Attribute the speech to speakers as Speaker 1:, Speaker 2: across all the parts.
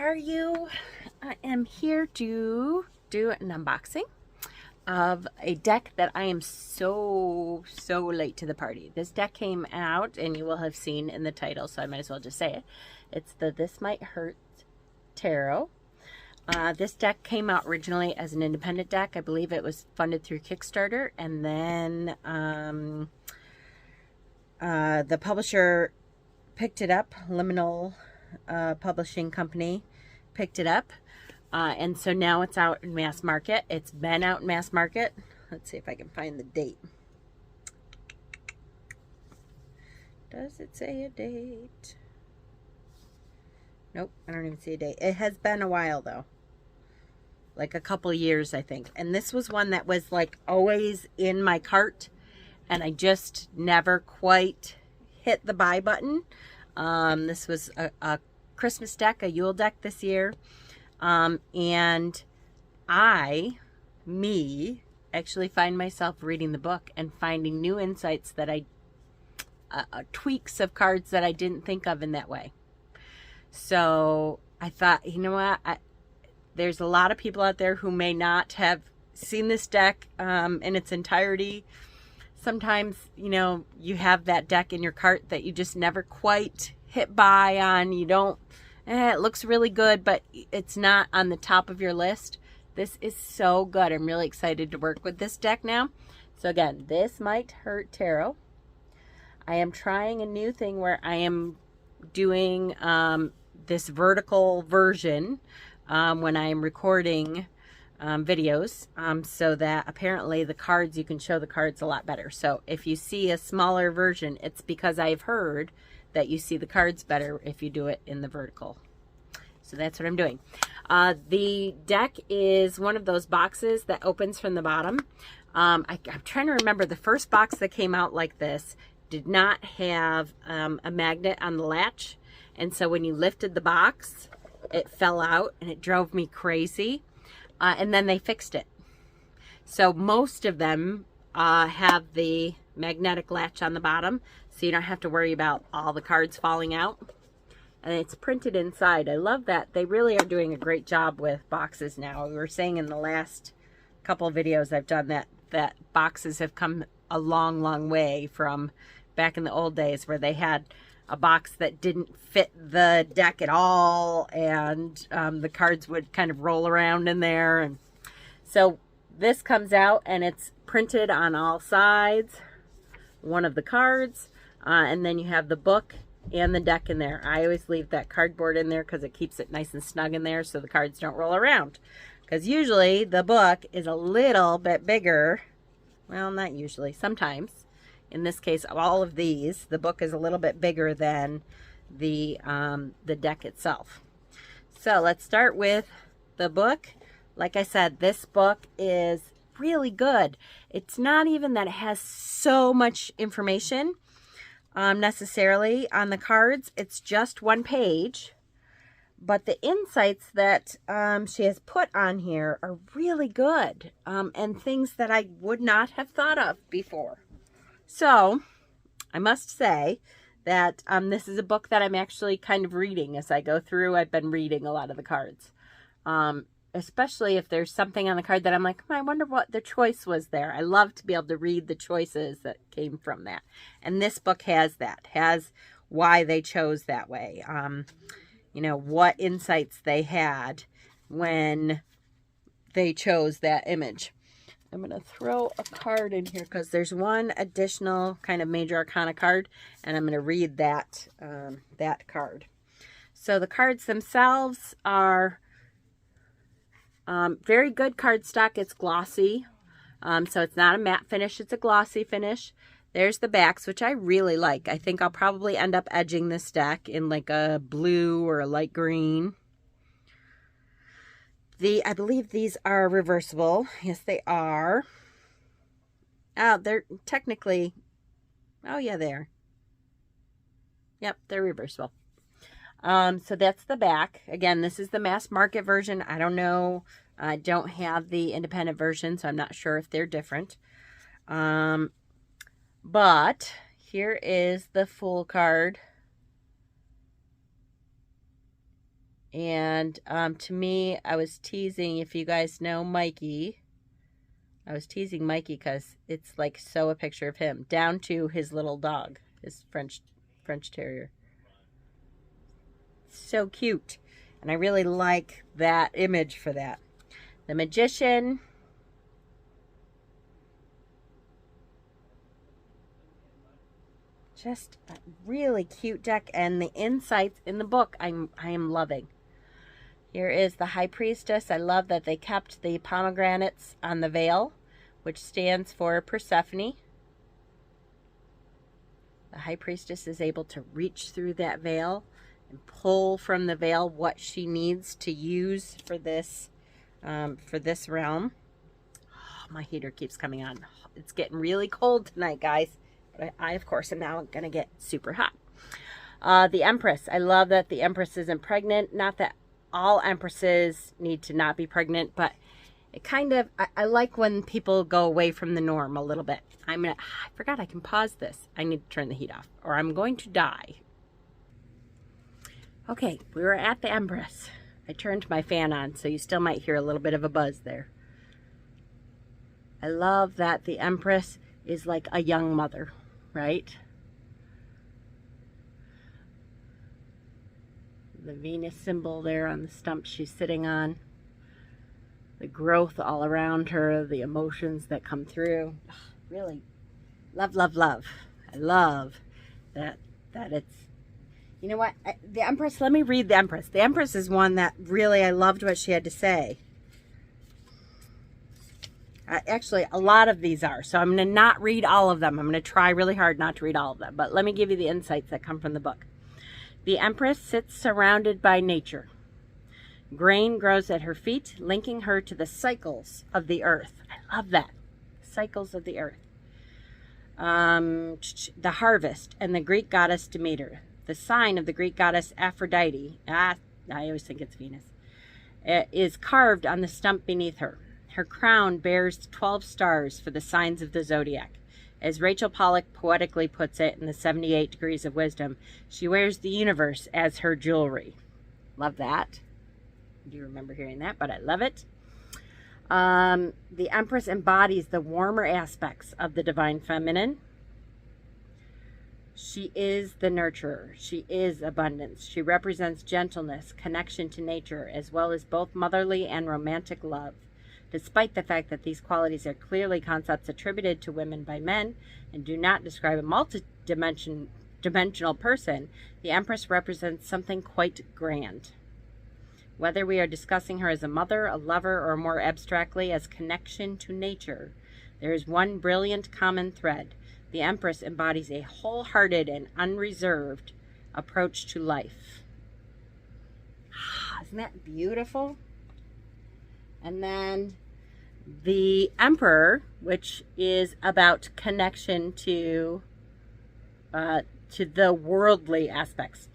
Speaker 1: are you? I am here to do an unboxing of a deck that I am so late to the party. This deck came out, and you will have seen in the title, so I might as well just say it. It's the This Might Hurt Tarot. This deck came out originally as an independent deck. I believe it was funded through Kickstarter, and then the publisher picked it up. Liminal Publishing Company picked it up, and so now it's out in mass market. It's been out in mass market. Let's see if I can find the date. Does it say a date? Nope, I don't even see a date. It has been a while though, like a couple years I think. And this was one that was like always in my cart, and I just never quite hit the buy button. This was a Christmas deck, a Yule deck this year. And me, actually find myself reading the book and finding new insights that tweaks of cards that I didn't think of in that way. So I thought, you know what? There's a lot of people out there who may not have seen this deck in its entirety. Sometimes, you know, you have that deck in your cart that you just never quite hit buy on. You don't, it looks really good, but it's not on the top of your list. This is so good. I'm really excited to work with this deck now. So again, This Might Hurt Tarot. I am trying a new thing where I am doing this vertical version when I am recording videos, so that apparently the cards, you can show the cards a lot better. So if you see a smaller version, it's because I've heard that you see the cards better if you do it in the vertical. So that's what I'm doing. The deck is one of those boxes that opens from the bottom. I'm trying to remember, the first box that came out like this did not have a magnet on the latch, and so when you lifted the box, it fell out and it drove me crazy. And then they fixed it. So most of them have the magnetic latch on the bottom, so you don't have to worry about all the cards falling out. And it's printed inside. I love that. They really are doing a great job with boxes now. We were saying in the last couple of videos I've done that boxes have come a long way from back in the old days where they had a box that didn't fit the deck at all, and the cards would kind of roll around in there. And so this comes out and it's printed on all sides, one of the cards, and then you have the book and the deck in there. I always leave that cardboard in there because it keeps it nice and snug in there so the cards don't roll around, because usually the book is a little bit bigger. Well, not usually, sometimes. In this case, all of these, the book is a little bit bigger than the deck itself. So let's start with the book. Like I said, this book is really good. It's not even that it has so much information necessarily on the cards. It's just one page. But the insights that she has put on here are really good, and things that I would not have thought of before. So, I must say that this is a book that I'm actually kind of reading as I go through. I've been reading a lot of the cards, especially if there's something on the card that I'm like, I wonder what the choice was there. I love to be able to read the choices that came from that. And this book has that, has why they chose that way. You know, what insights they had when they chose that image. I'm going to throw a card in here because there's one additional kind of major arcana card, and I'm going to read that that card. So the cards themselves are very good cardstock. It's glossy, so it's not a matte finish, it's a glossy finish. There's the backs, which I really like. I think I'll probably end up edging this deck in like a blue or a light green. I believe these are reversible. Yes, they are. Oh, they're technically, oh yeah, they are. Yep, they're reversible. So that's the back. Again, this is the mass market version. I don't know. I don't have the independent version, so I'm not sure if they're different. But here is the full card. And to me, I was teasing, if you guys know Mikey, I was teasing Mikey because it's like so a picture of him, down to his little dog, his French Terrier. So cute. And I really like that image for that. The Magician. Just a really cute deck, and the insights in the book I am loving. Here is the High Priestess. I love that they kept the pomegranates on the veil, which stands for Persephone. The High Priestess is able to reach through that veil and pull from the veil what she needs to use for this realm. Oh, my heater keeps coming on. It's getting really cold tonight, guys. But I of course, am now going to get super hot. The Empress. I love that the Empress isn't pregnant. Not that all Empresses need to not be pregnant, but it kind of, I like when people go away from the norm a little bit. I forgot I can pause this. I need to turn the heat off or I'm going to die. Okay, we were at the Empress. I turned my fan on, so you still might hear a little bit of a buzz there. I love that the Empress is like a young mother, right? The Venus symbol there on the stump she's sitting on. The growth all around her, the emotions that come through. Really, love, love, love. I love that it's, you know what, the Empress, let me read the Empress. The Empress is one that really, I loved what she had to say. Actually, a lot of these are, so I'm going to not read all of them. I'm going to try really hard not to read all of them, but let me give you the insights that come from the book. The Empress sits surrounded by nature. Grain grows at her feet, linking her to the cycles of the earth. I love that. Cycles of the earth. The harvest and the Greek goddess Demeter. The sign of the Greek goddess Aphrodite, I always think it's Venus, is carved on the stump beneath her. Her crown bears 12 stars for the signs of the zodiac. As Rachel Pollack poetically puts it in the 78 Degrees of Wisdom, she wears the universe as her jewelry. Love that. Do you remember hearing that? But I love it. The Empress embodies the warmer aspects of the divine feminine. She is the nurturer. She is abundance. She represents gentleness, connection to nature, as well as both motherly and romantic love. Despite the fact that these qualities are clearly concepts attributed to women by men and do not describe a multi-dimensional person, the Empress represents something quite grand. Whether we are discussing her as a mother, a lover, or more abstractly as connection to nature, there is one brilliant common thread. The Empress embodies a wholehearted and unreserved approach to life. Isn't that beautiful? And then the Emperor, which is about connection to the worldly aspects.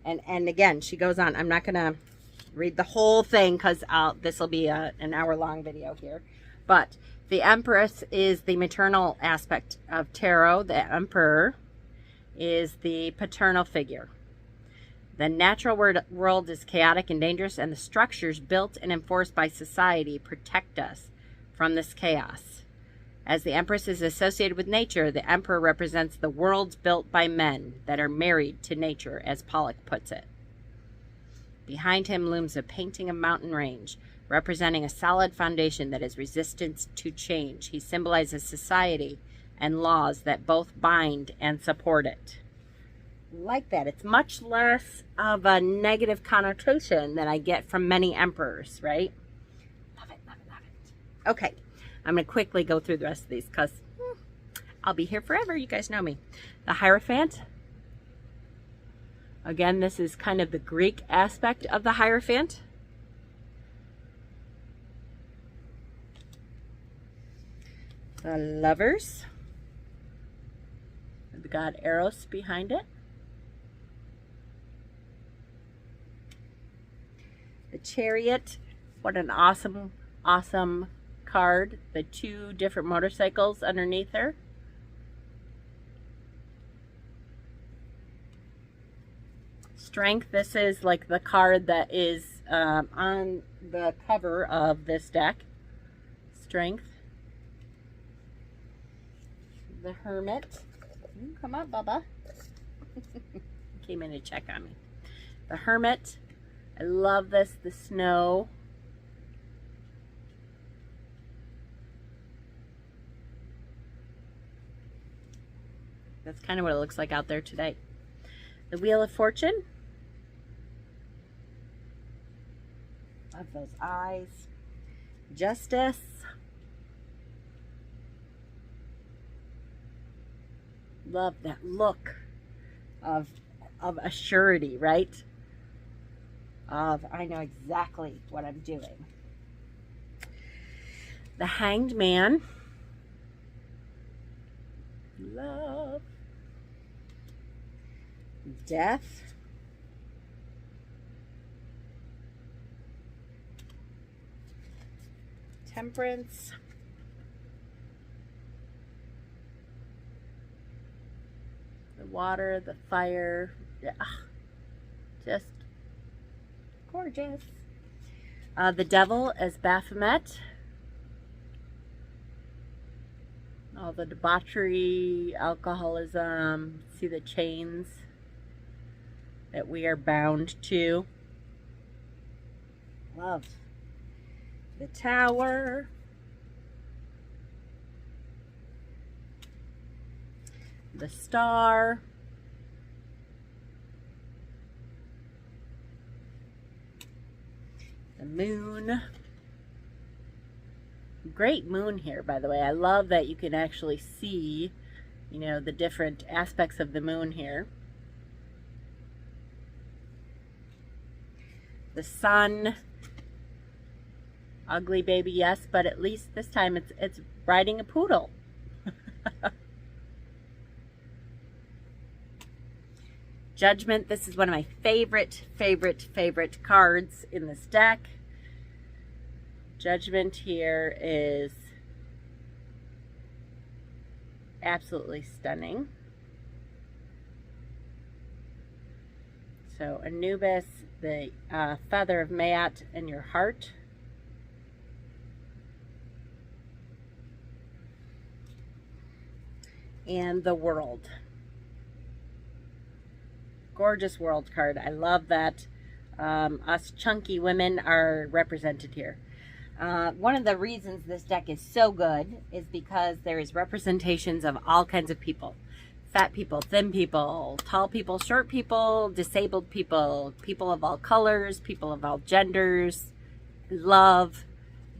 Speaker 1: And again, she goes on. I'm not going to read the whole thing because this will be an hour-long video here. But the Empress is the maternal aspect of tarot. The Emperor is the paternal figure. The natural world is chaotic and dangerous, and the structures built and enforced by society protect us from this chaos. As the Empress is associated with nature, the Emperor represents the worlds built by men that are married to nature, as Pollock puts it. Behind him looms a painting of mountain range, representing a solid foundation that is resistant to change. He symbolizes society and laws that both bind and support it. Like that. It's much less of a negative connotation than I get from many emperors, right? Love it, love it, love it. Okay, I'm going to quickly go through the rest of these because I'll be here forever. You guys know me. The Hierophant. Again, this is kind of the Greek aspect of the Hierophant. The Lovers. The god Eros behind it. The Chariot, what an awesome, awesome card. The two different motorcycles underneath her. Strength. This is like the card that is on the cover of this deck. Strength. The Hermit. Come on, Bubba. Came in to check on me. The Hermit. I love this. The snow. That's kind of what it looks like out there today. The Wheel of Fortune. Love those eyes. Justice. Love that look of a surety, right? Of I know exactly what I'm doing. The Hanged Man. Love. Death. Temperance. The water, the fire. Yeah. Just gorgeous. The Devil as Baphomet. All the debauchery, alcoholism. See the chains that we are bound to. Love. The Tower. The Star. The Moon. Great moon here, by the way. I love that you can actually see, you know, the different aspects of the moon here. The Sun. Ugly baby, yes, but at least this time it's riding a poodle. Judgment. This is one of my favorite cards in this deck. Judgment here is absolutely stunning. So Anubis, the Feather of Maat, and your heart. And the World. Gorgeous World card. I love that us chunky women are represented here. One of the reasons this deck is so good is because there is representations of all kinds of people. Fat people, thin people, tall people, short people, disabled people, people of all colors, people of all genders. Love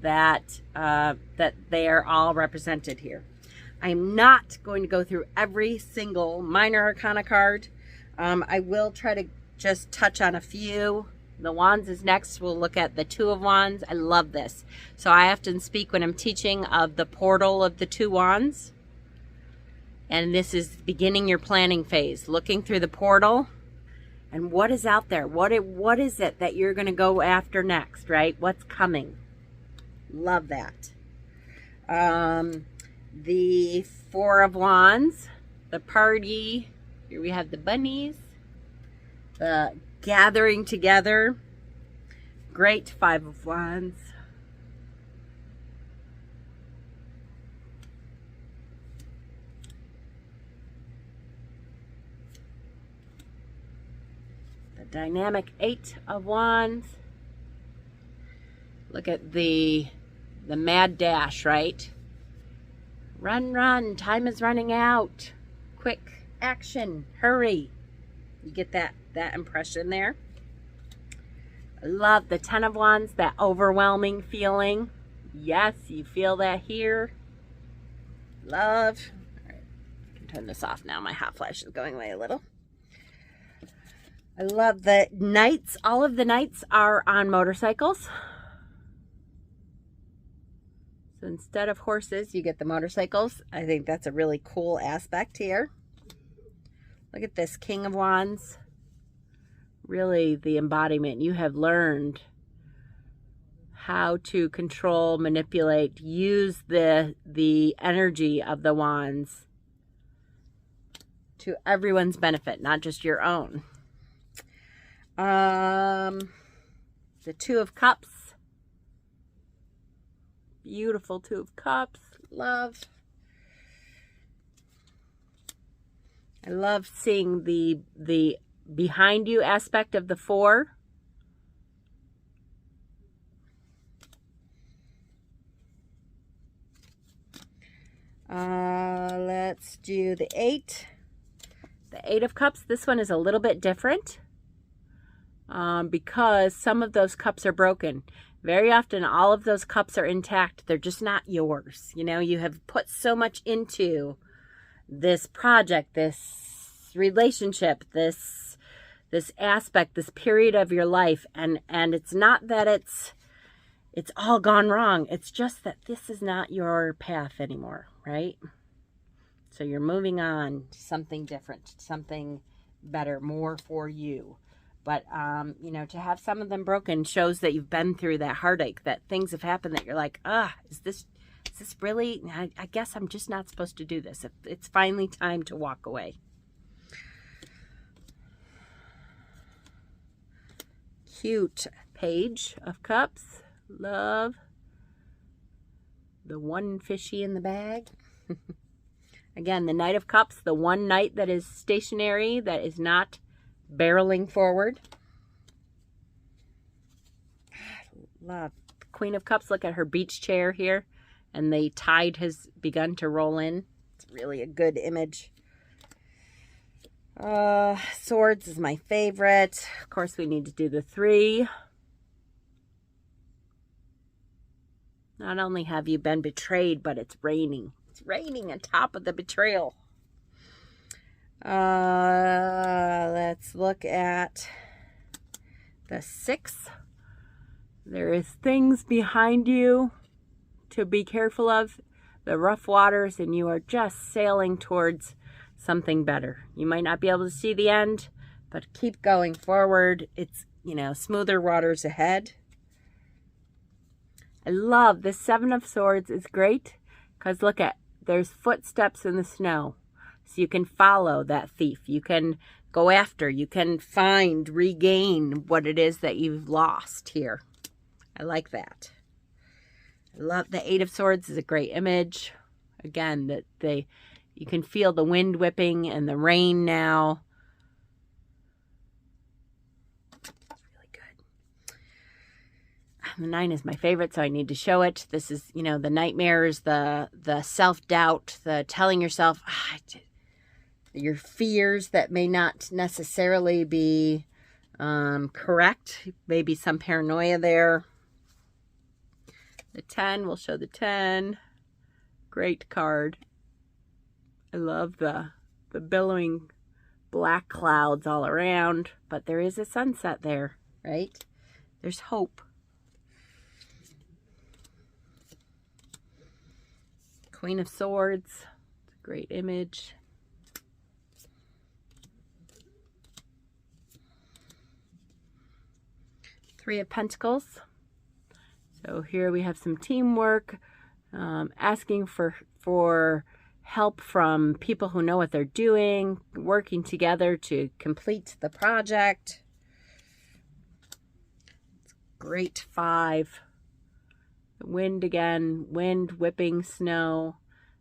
Speaker 1: that that they are all represented here. I'm not going to go through every single minor arcana card. I will try to just touch on a few. The Wands is next. We'll look at the Two of Wands. I love this. So I often speak when I'm teaching of the portal of the Two Wands. And this is beginning your planning phase. Looking through the portal. And what is out there? What is it that you're going to go after next, right? What's coming? Love that. The Four of Wands. The party. Here we have the bunnies. The gathering together. Great Five of Wands. The dynamic Eight of Wands. Look at the mad dash, right? Run, run, time is running out. Quick action, hurry. You get that impression there. I love the Ten of Wands, that overwhelming feeling. Yes, you feel that here. Love. All right, I can turn this off now. My hot flash is going away a little. I love the knights. All of the knights are on motorcycles. So instead of horses, you get the motorcycles. I think that's a really cool aspect here. Look at this King of Wands. Really the embodiment. You have learned how to control, manipulate, use the energy of the wands to everyone's benefit, not just your own. The Two of Cups. Beautiful Two of Cups. Love. I love seeing the behind you aspect of the Four. Let's do the Eight. The Eight of Cups. This one is a little bit different because some of those cups are broken. Very often all of those cups are intact. They're just not yours. You know, you have put so much into this project, this relationship, this aspect, this period of your life, and it's not that it's all gone wrong. It's just that this is not your path anymore, right? So you're moving on to something different, something better, more for you. But, you know, to have some of them broken shows that you've been through that heartache, that things have happened that you're like, is this really, I guess I'm just not supposed to do this. It's finally time to walk away. Cute Page of Cups. Love. The one fishy in the bag. Again, the Knight of Cups, the one knight that is stationary, that is not barreling forward. Love. Queen of Cups, look at her beach chair here. And the tide has begun to roll in. It's really a good image. Swords is my favorite. Of course, we need to do the Three. Not only have you been betrayed, but it's raining. It's raining on top of the betrayal. Let's look at the Six. There is things behind you to be careful of, the rough waters, and you are just sailing towards something better. You might not be able to see the end, but keep going forward. It's, you know, smoother waters ahead. I love the Seven of Swords is great because look at, there's footsteps in the snow. So you can follow that thief. You can go after, you can find, regain what it is that you've lost here. I like that. I love the Eight of Swords is a great image. Again, that you can feel the wind whipping and the rain now. It's really good. The Nine is my favorite, so I need to show it. This is, you know, the nightmares, the self-doubt, the telling yourself your fears that may not necessarily be correct. Maybe some paranoia there. The 10, we'll show the 10. Great card. I love the billowing black clouds all around, but there is a sunset there, right? There's hope. Queen of Swords, it's a great image. Three of Pentacles. So here we have some teamwork, asking for help from people who know what they're doing, working together to complete the project. It's great. 5. The wind again, wind whipping snow.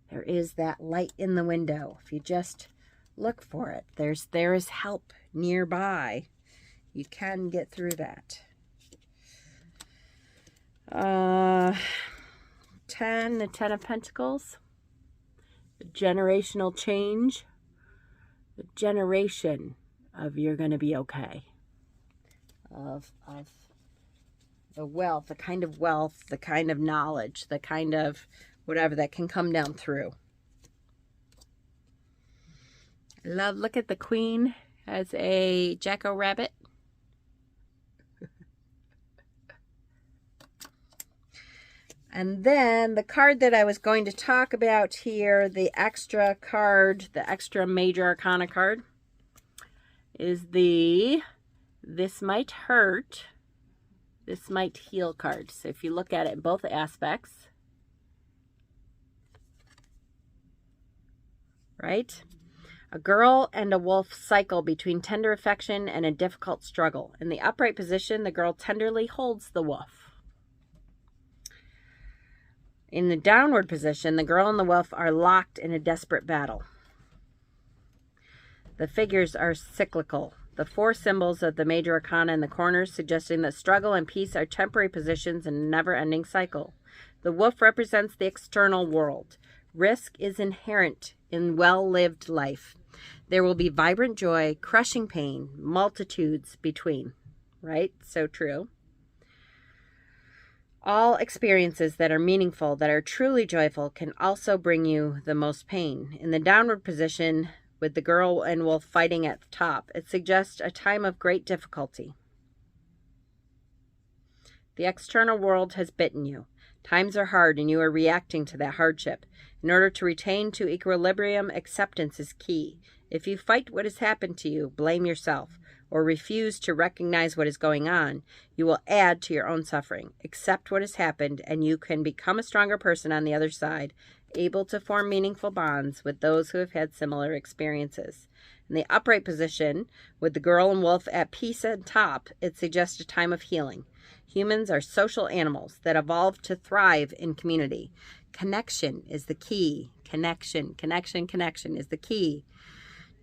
Speaker 1: There is that light in the window. If you just look for it, there is help nearby. You can get through that. 10, the 10 of Pentacles, the generational change, the generation of you're going to be okay, of the wealth, the kind of wealth, the kind of knowledge, the kind of whatever that can come down through. Look at the Queen as a jack-o'-rabbit. And then the card that I was going to talk about here, the extra card, the extra major arcana card, is the This Might Hurt, This Might Heal card. So if you look at it in both aspects, right? A girl and a wolf cycle between tender affection and a difficult struggle. In the upright position, the girl tenderly holds the wolf. In the downward position, the girl and the wolf are locked in a desperate battle. The figures are cyclical. The 4 symbols of the major arcana in the corners suggesting that struggle and peace are temporary positions in a never-ending cycle. The wolf represents the external world. Risk is inherent in well-lived life. There will be vibrant joy, crushing pain, multitudes between. Right? So true. All experiences that are meaningful, that are truly joyful, can also bring you the most pain. In the downward position, with the girl and wolf fighting at the top, it suggests a time of great difficulty. The external world has bitten you. Times are hard and you are reacting to that hardship. In order to retain to equilibrium, acceptance is key. If you fight what has happened to you, blame yourself, or refuse to recognize what is going on, you will add to your own suffering. Accept what has happened, and you can become a stronger person on the other side, able to form meaningful bonds with those who have had similar experiences. In the upright position, with the girl and wolf at peace at top, it suggests a time of healing. Humans are social animals that evolved to thrive in community. Connection is the key. Connection is the key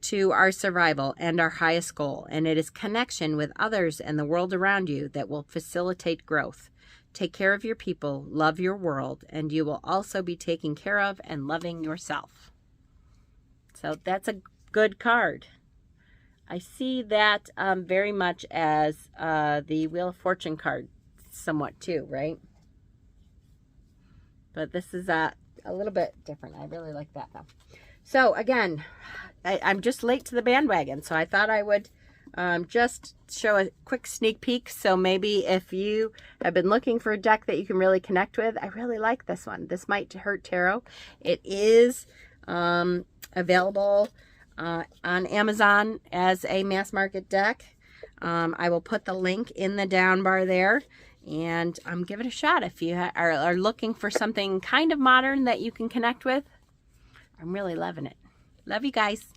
Speaker 1: to our survival and our highest goal. And it is connection with others and the world around you that will facilitate growth. Take care of your people, love your world, and you will also be taking care of and loving yourself. So that's a good card. I see that very much as the Wheel of Fortune card somewhat too, right? But this is a little bit different. I really like that though. So again, I'm just late to the bandwagon, so I thought I would just show a quick sneak peek. So maybe if you have been looking for a deck that you can really connect with, I really like this one. This Might Hurt Tarot. It is available on Amazon as a mass market deck. I will put the link in the down bar there, and give it a shot if you are looking for something kind of modern that you can connect with. I'm really loving it. Love you guys.